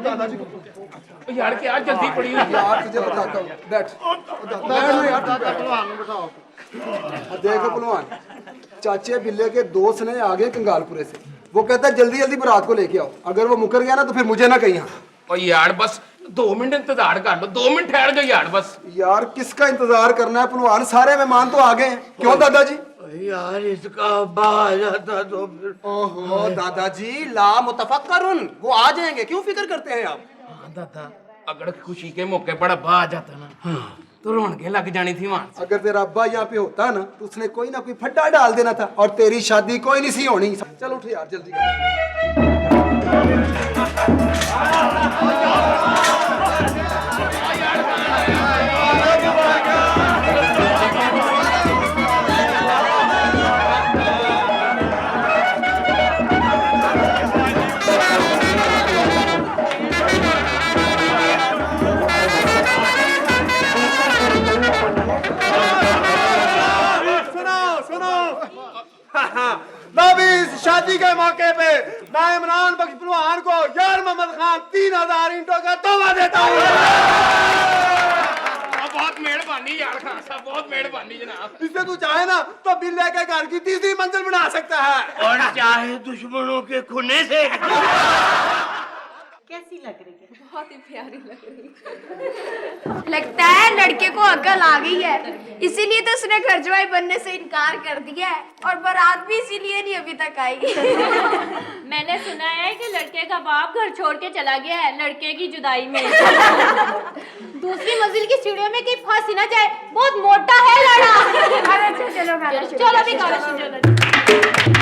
दादाजी यार क्या जल्दी पड़ी हुई यार, तुझे बताता हूँ, बैठ यार, बिठाओ। देखो पहलवान, चाचे बिल्ले के दोस्त ने आगे कंगालपुरे से, वो कहता है जल्दी जल्दी बारात को लेके आओ, अगर वो मुकर गया ना तो फिर मुझे ना कहीं। ओ यार बस 2 मिनट इंतजार कर लो, 2 मिनट ठहर जाओ यार बस। यार किसका इंतजार करना है पहलवान, सारे मेहमान तो आ गए हैं। क्यों दादाजी? यार इसका अब्बा आ जाता तो फिर। ओहो दादाजी, ला मुतफक्करुन, वो आ जाएंगे, क्यों फिक्र करते हैं आप? हाँ दादा, अगर खुशी के मौके पर अब्बा आ जाता ना तो रौनकें लग जानी थी वहां से। अगर तेरा अब्बा यहाँ पे होता ना तो उसने कोई ना कोई फड्डा डाल देना था और तेरी शादी कोई नहीं सी होनी। चल उठ यार जल्दी कर। इस शादी के मौके पे मैं इमरान बख्श पहलवान को यार मोहम्मद खान 3000 ईंटों का तोहफा देता हूँ। बहुत मेहरबानी यार खान साहब, बहुत मेहरबानी जनाब। इससे तू चाहे ना तो बिल्ले के घर की 3री मंजिल बना सकता है। और चाहे दुश्मनों के खुने से। कैसी लग रही है? बहुत ही प्यारी लग रही है। लगता है लड़के को अकल आ गई है, इसीलिए तो उसने घरजवाई बनने से इनकार कर दिया है और बारात भी इसीलिए नहीं अभी तक आई। मैंने सुना है कि लड़के का बाप घर छोड़ के चला गया है लड़के की जुदाई में। दूसरी मंजिल की सीढ़ियों में कहीं फंस ना जाए, बहुत मोटा है लड़ा। अरे चलो चलो भी चलो।